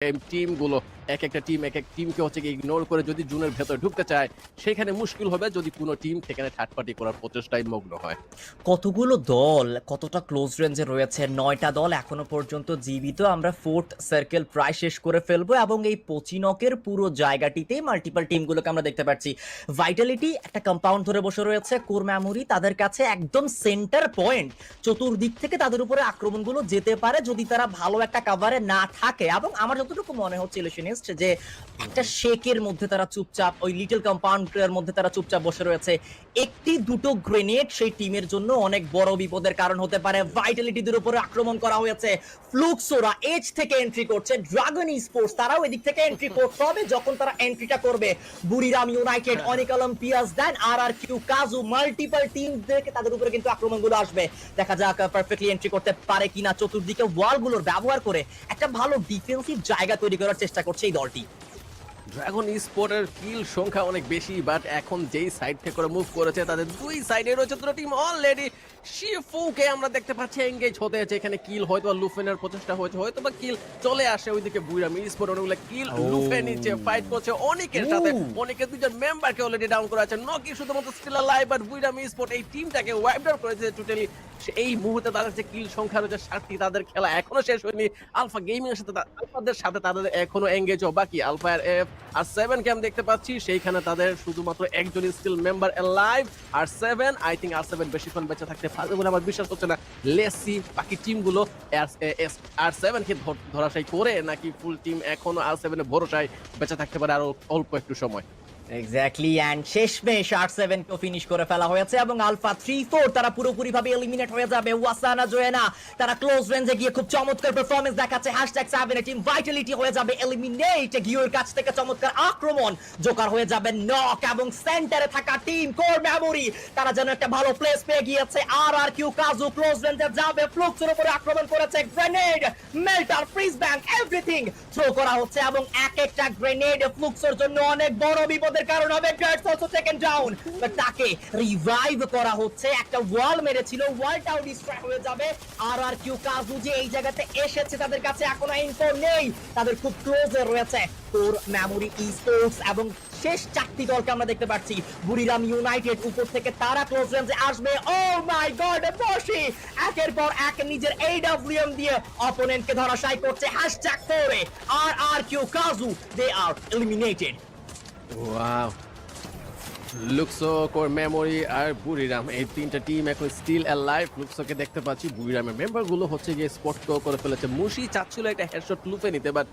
টিমগুলো একটা টিম এক টিমকে হচ্ছে কি ইগনোর করে যদি জুনের ভেতরে ঢুকতে চায় সেখানে মুশকিল হবে যদি কোনো টিম সেখানে থার্ড পার্টি করার প্রচেষ্টায় মগ্ন হয়। কতগুলো দল কতটা ক্লোজ রেঞ্জে রয়েছে, 9টা দল এখনো পর্যন্ত জীবিত। আমরা ফোর্থ সার্কেল প্রায় শেষ করে ফেলবো এবং এই পচিনকের পুরো জায়গাটিতে মাল্টিপল টিমগুলোকে আমরা দেখতে পাচ্ছি। ভাইটালিটি একটা কম্পাউন্ড ধরে বসে রয়েছে, কোর মেমোরি তাদের কাছে একদম সেন্টার পয়েন্ট, চতুর্দিক থেকে তাদের উপরে আক্রমণগুলো যেতে পারে যদি তারা ভালো একটা কাভারে না থাকে। এবং আমার যতটুকু মনে হচ্ছে ইলিশনিস্ট যে একটা শেকের মধ্যে তারা চুপচাপ, ওই লিটল কম্পাউন্ডের মধ্যে তারা চুপচাপ বসে রয়েছে। একটি দুটো গ্রেনেড সেই টিমের জন্য অনেক বড় বিপদের কারণ হতে পারে। ভাইটালিটিদের উপরে আক্রমণ করা হয়েছে, ফ্লুক্সোরা এজ থেকে এন্ট্রি করছে, ড্রাগন স্পোর্টস তারাও এদিক থেকে এন্ট্রি করতে হবে। যখন তারা এন্ট্রিটা করবে, বুরিরাম ইউনাইটেড, অনিক অলিম্পিয়াস, দেন কিউ কাজু, মাল্টিপল টিম থেকে তাদের উপরে কিন্তু আক্রমণগুলো আসবে। দেখা যাক পারফেক্টলি এন্ট্রি করতে পারে কিনা। চতুর্দিকে ওয়ালগুলোর ব্যবহার করে একটা ভালো ডিফেন্সিভ জায়গা তৈরি করার চেষ্টা করছে এই দলটি। ড্রাগন স্পোর্টের কিল সংখ্যা অনেক বেশি, বাট এখন যেই সাইড থেকে করে মুভ করেছে তাদের দুই সাইডে রয়েছে দুটো টিম অলরেডি। শিফুকে আমরা দেখতে পাচ্ছি এঙ্গেজ হতে আছে এখানে, কিল হয়তো লুফেনের প্রচেষ্টা হয়েছে, হয়তো বা কিল চলে আসে ওইদিকে। বুইরাম স্পোর্ট অনেকগুলো কিল লুফে নিচ্ছে, ফাইট করছে অনেকের সাথে, অনেকের দুজন মেম্বারকে অলরেডি ডাউন করা আছে। নকি শুধুমাত্র স্টিল আলাইভ, বাট বুইরাম স্পোর্ট এই টিমটাকে ওয়াইপ আউট করেছে টোটালি। এই মুহূর্তে তাদের যে কিল সংখ্যা রয়েছে 7টি, তাদের খেলা এখনো শেষ হয়নি। আলফা গেমিং এর সাথে আলফাদের সাথে তাদের এখনো এঙ্গেজ বাকি। আলফা এফ আর 7 কে আমি দেখতে পাচ্ছি সেইখানে তাদের শুধুমাত্র একজন স্টিল মেম্বার অ্যালাইভ। আর 7 আই থিংক আর 7 বেশিক্ষণ বেঁচে থাকতে পারবে বলে আমার বিশ্বাস হচ্ছে না। লেসি বাকি টিমগুলো আর 7 কে ধরাশাই করে নাকি ফুল টিম এখনো আর 7 এর ভরসায় বেঁচে থাকতে পারে আরো অল্প একটু সময়। এক্স্যাক্টলি, এন্ড শেষমেশ আর7 কেও ফিনিশ করে ফেলা হয়েছে এবং আলফা 3-4 তারা পুরোপুরি ভাবে এলিমিনেট হয়ে যাবে। ওয়াসানা জোয়েনা তারা ক্লোজ রেঞ্জে গিয়ে খুব চমৎকার পারফরম্যান্স দেখাচ্ছে। #7 এর টিম ভাইটালিটি হয়ে যাবে এলিমিনেট, গিওর কাছ থেকে চমৎকার আক্রমণ, জোকার হয়ে যাবে নক, এবং সেন্টারে থাকা টিম কোর মেমোরি তারা যেন একটা ভালো প্লেস পেয়ে গিয়েছে। কিউ কাজু ক্লোজ রেঞ্জে যাবে, ফ্লুক্সের উপরে আক্রমণ করেছে, grenade, melter, freeze bank everything throw করা হচ্ছে এবং এক একটা গ্রেনেড ফ্লুক্সের জন্য অনেক বড় বিপদের কারণ হবে। Gets also taken down, but তাকে রিভাইভ করা হচ্ছে। একটা ওয়াল মেরেছিল, ওয়ালটাও ডিস্ট্রয় হয়ে যাবে। কিউ কাজু যে এই জায়গাতে এসেছে তাদের কাছে এখনো ইনফো নেই, তাদের খুব ক্লোজে রয়েছে কোর মেমোরি স্পোর্টস এবং শেষ 4টি দলকে আমরা দেখতে পাচ্ছি। বুরিরাম ইউনাইটেড উপর থেকে তারা ক্লোজ রেঞ্জে আসবে। ও মাই গড, বসি একের পর এক নিজের AWM দিয়ে অপোনেন্টকে ধরাশায়ী করছে। #4 কিউ কাজু দে আর এলিমিনেটেড। ওয়াও, লুক্সো, কোর মেমোরি আর বুরিরাম এই তিনটা টিম এখন স্টিল অ্যালাইভ। লুক্সোকে দেখতে পাচ্ছি, বুরিরামের মেম্বার গুলো হচ্ছে গিয়ে স্পট করে ফেলেছে। মুশি চাচ্ছিল একটা হেডশট লুফে নিতে, বাট